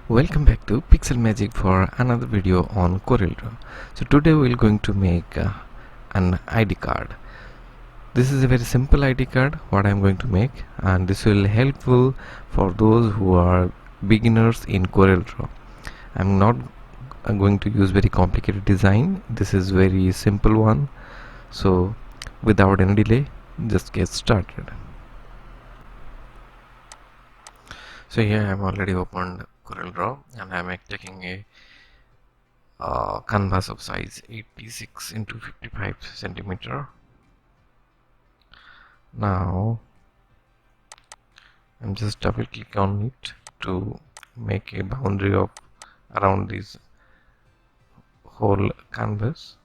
Welcome back to PixelMgc for another video on Corel Draw. So today we're going to make an ID card. This is a very simple ID card what I'm going to make, and this will helpful for those who are beginners in Corel Draw. I'm not going to use very complicated design. This is very simple one. So without any delay, just get started. So here I'm already opened Corel Draw and I'm taking a canvas of size 86 into 55 centimeter. Now I'm just double click on it to make a boundary of around this whole canvas,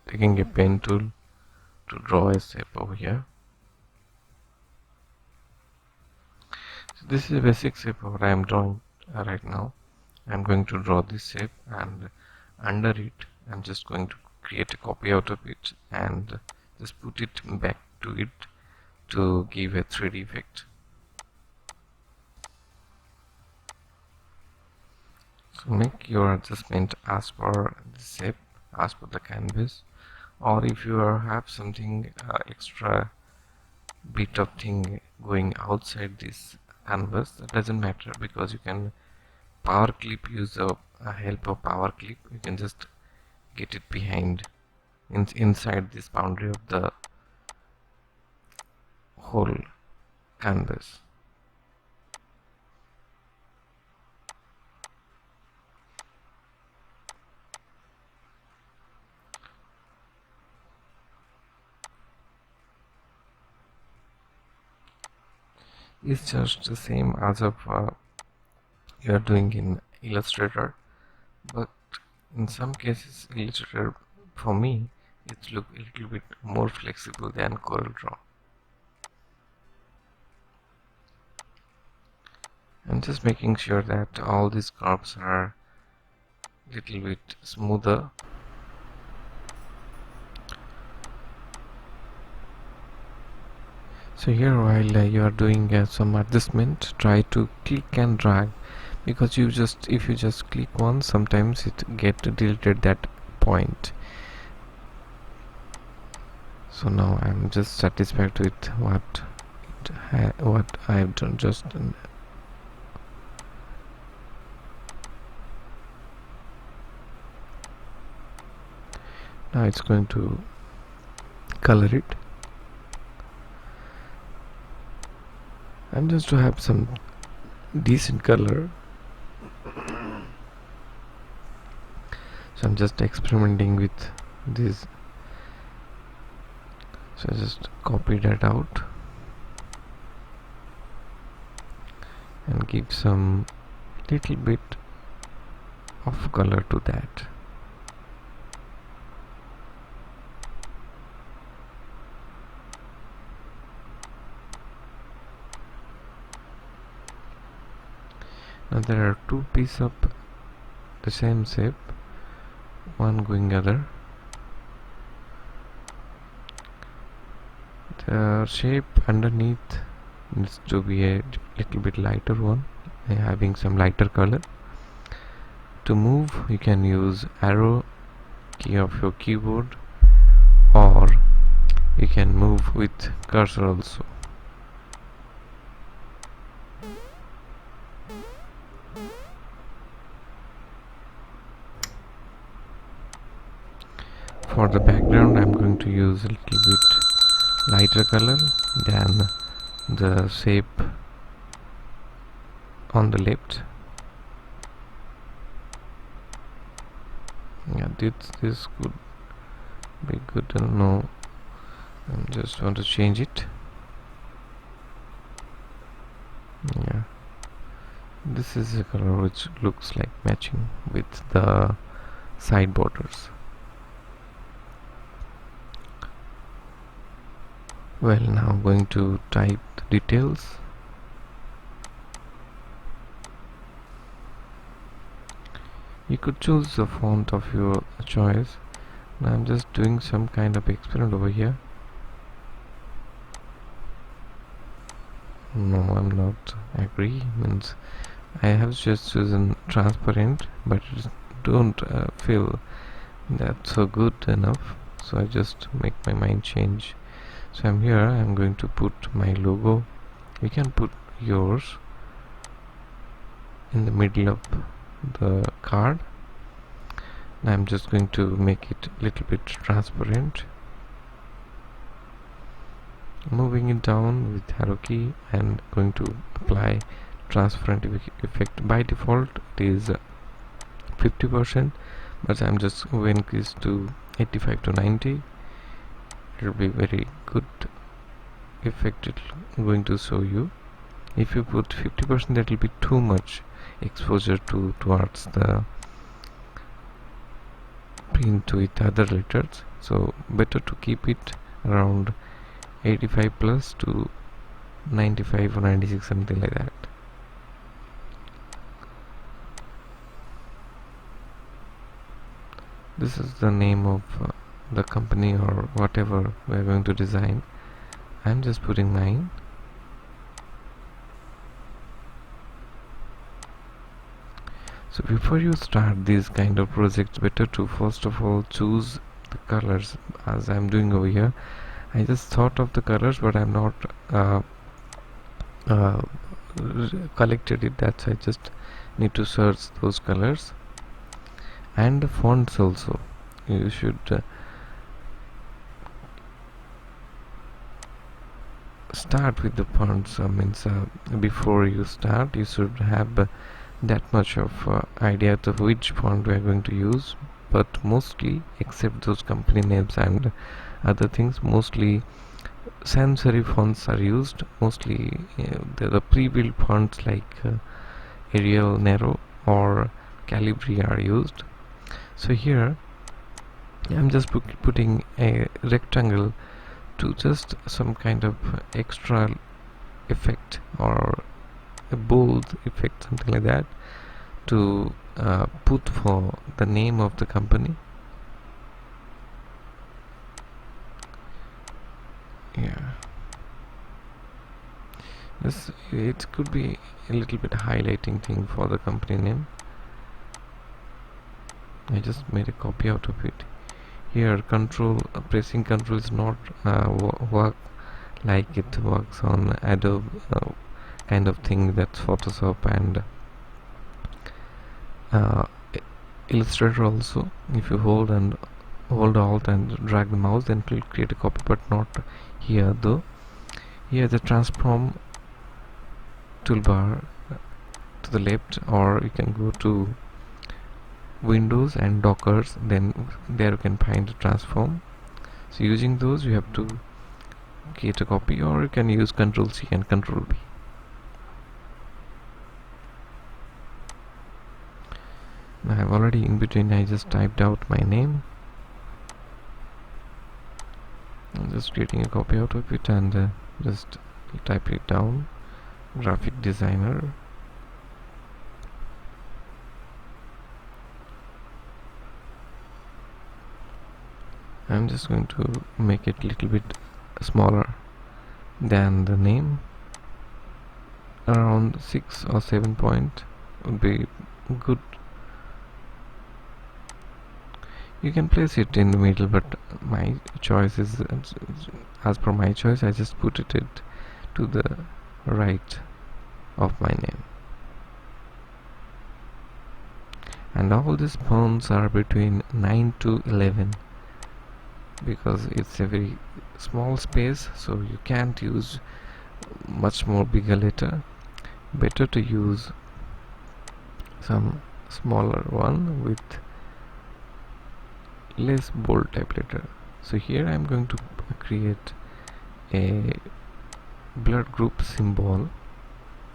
taking a pen tool to draw a shape over here. So this is a basic shape what I am drawing right now. I'm going to draw this shape, and under it I'm just going to create a copy out of it and just put it back to it to give a 3D effect. So make your adjustment as per the shape, as per the canvas, or if you have something extra bit of thing going outside this canvas, that doesn't matter, because you can power clip, use the help of power clip. You can just get it behind inside this boundary of the whole canvas. It's just the same as of you are doing in Illustrator, but in some cases Illustrator, for me, it's look a little bit more flexible than Corel Draw. I'm just making sure that all these curves are a little bit smoother. So here, while you are doing some adjustment, try to click and drag, because if you just click once, sometimes it get deleted that point. So now I'm just satisfied with what I've done just done. Now it's going to color it. I'm just to have some decent color, so I'm just experimenting with this. So I just copy that out and give some little bit of color to that. Now there are two pieces of the same shape, one going other. The shape underneath needs to be a little bit lighter one, having some lighter color. To move, you can use arrow key of your keyboard, or you can move with cursor also. For the background, I'm going to use a little bit lighter color than the shape on the left. Yeah, this could be good. I don't know. I just want to change it. Yeah, this is a color which looks like matching with the side borders. Well, now I'm going to type the details. You could choose the font of your choice. Now I'm just doing some kind of experiment over here. No, I'm not agree. Means I have just chosen transparent, but it don't feel that so good enough. So I just make my mind change. So I'm here. I'm going to put my logo. You can put yours in the middle of the card. I'm just going to make it a little bit transparent, moving it down with arrow key and going to apply transparent effect. By default it is 50%, but I'm just going to increase to 85 to 90. It will be very good effect it going to show you. If you put 50%, that will be too much exposure towards the print with other letters, so better to keep it around 85 plus to 95 or 96, something like that. This is the name of the company or whatever we are going to design. I'm just putting mine. So before you start these kind of projects, better to first of all choose the colors, as I'm doing over here. I just thought of the colors, but I'm not collected it. That's I just need to search those colors. And the fonts also, you should start with the fonts. Means before you start, you should have that much of idea of which font we are going to use. But mostly, except those company names and other things, mostly sans serif fonts are used. Mostly the pre-built fonts like Arial, Nero or Calibri are used. So here I'm just putting a rectangle to just some kind of extra effect or a bold effect, something like that, to put for the name of the company. Yeah, this it could be a little bit highlighting thing for the company name. I just made a copy out of it. Here control pressing control is not work like it works on Adobe kind of thing, that's Photoshop and Illustrator also. If you hold Alt and drag the mouse, then it will create a copy, but not here though. Here the transform toolbar to the left, or you can go to Windows and Dockers, then there you can find the transform. So using those you have to create a copy, or you can use Ctrl C and Ctrl V. Now I have already in between I just typed out my name. I'm just creating a copy out of it and just type it down, graphic designer. I'm just going to make it a little bit smaller than the name. Around 6 or 7 point would be good. You can place it in the middle, but my choice is, as per my choice, I just put it to the right of my name. And all these fonts are between 9 to 11, because it's a very small space, so you can't use much more bigger letter. Better to use some smaller one with less bold type letter. So here I'm going to create a blood group symbol.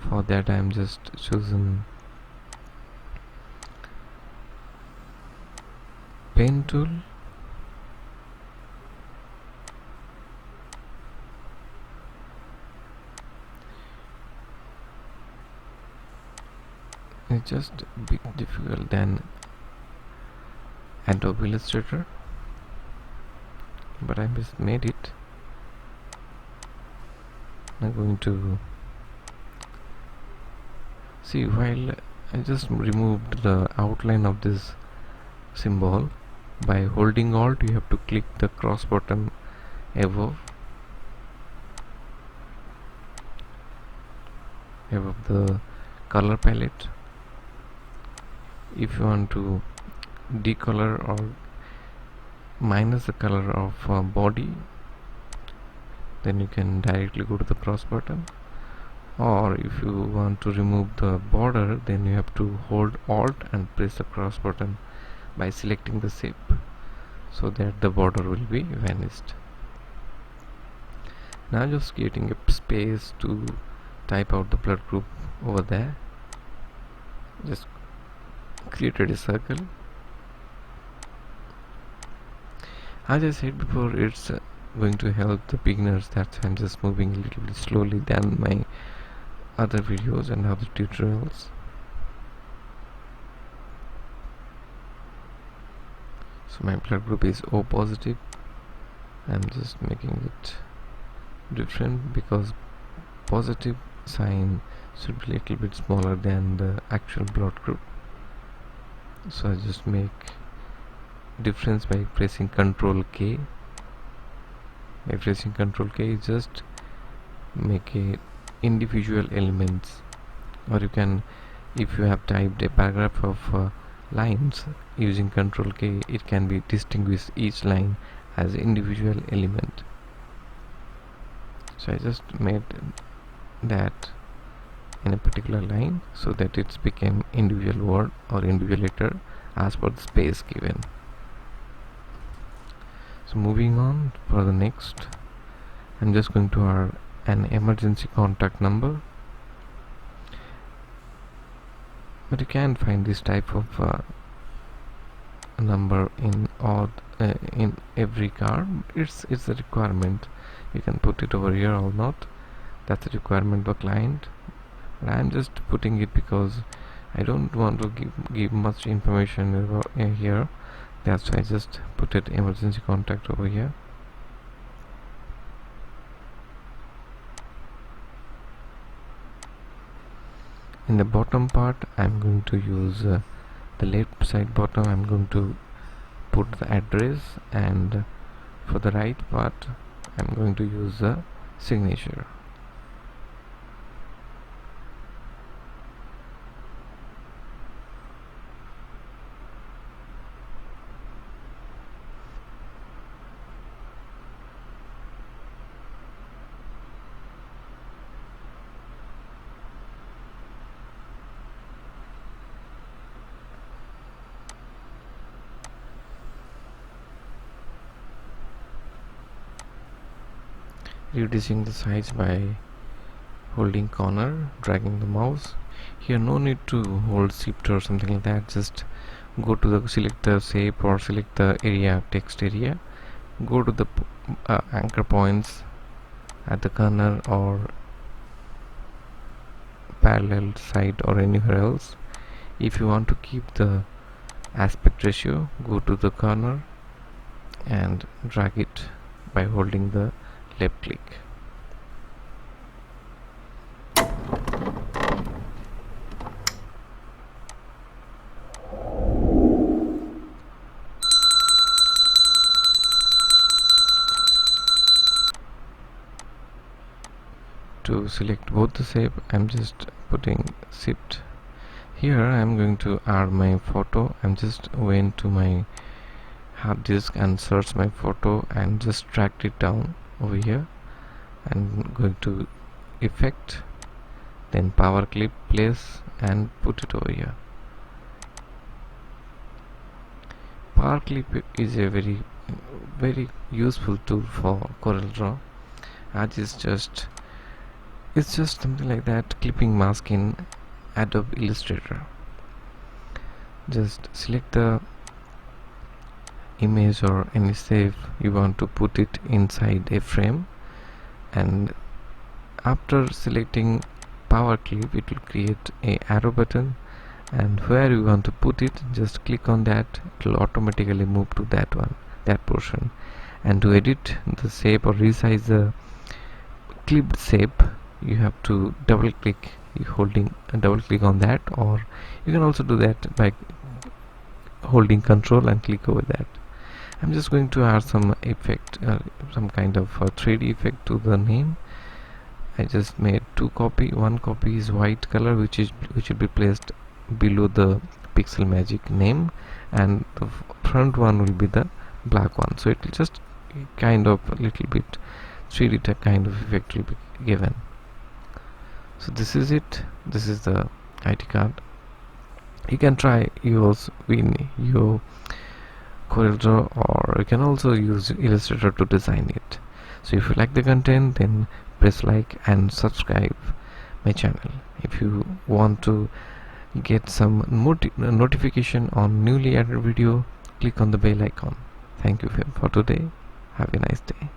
For that I'm just choosing pen tool, it's just a bit difficult than Adobe Illustrator, but I just made it. I'm going to See, while I just removed the outline of this symbol, by holding Alt you have to click the cross button above the color palette. If you want to decolor or minus the color of body, then you can directly go to the cross button, or if you want to remove the border, then you have to hold Alt and press the cross button by selecting the shape, so that the border will be vanished. Now just creating a space to type out the blood group over there. Just created a circle. As I said before, it's going to help the beginners, that's why I'm just moving a little bit slowly than my other videos and other tutorials. So my blood group is O positive. I'm just making it different because positive sign should be a little bit smaller than the actual blood group. So I just make difference by pressing Ctrl K. By pressing Ctrl K, just make a individual elements, or you can, if you have typed a paragraph of lines, using Ctrl K it can be distinguished each line as individual element. So I just made that in a particular line so that it became individual word or individual letter as per the space given. So moving on for the next, I'm just going to add an emergency contact number, but you can find this type of number in in every card. It's a requirement. You can put it over here or not. That's a requirement of the client. But I'm just putting it because I don't want to give much information about here. That's why I just put it emergency contact over here. In the bottom part, I'm going to use the left side bottom. I'm going to put the address, and for the right part, I'm going to use the signature. Reducing the size by holding corner, dragging the mouse. Here no need to hold shift or something like that, just go to the select the shape or select the area, text area, go to the anchor points at the corner or parallel side or anywhere else. If you want to keep the aspect ratio, go to the corner and drag it by holding the left click. To select both the shape, I'm just putting shift. Here I'm going to add my photo. I'm just went to my hard disk and search my photo and just dragged it down over here. I'm going to effect, then power clip, place and put it over here. Power clip is a very useful tool for Corel Draw, as it's just something like that clipping mask in Adobe Illustrator. Just select the image or any shape you want to put it inside a frame, and after selecting power clip it will create a arrow button, and where you want to put it, just click on that. It will automatically move to that portion. And to edit the shape or resize the clipped shape, you have to double click you holding double click on that, or you can also do that by holding control and click over that. I'm just going to add some effect, some kind of 3D effect to the name. I just made two copy. One copy is white color, which will be placed below the PixelMgc name, and the front one will be the black one. So it will just kind of a little bit 3D type kind of effect will be given. So this is it. This is the ID card. You can try use in your Corel Draw, or you can also use Illustrator to design it. So if you like the content, then press like and subscribe my channel. If you want to get some notification on newly added video, click on the bell icon. Thank you for today. Have a nice day.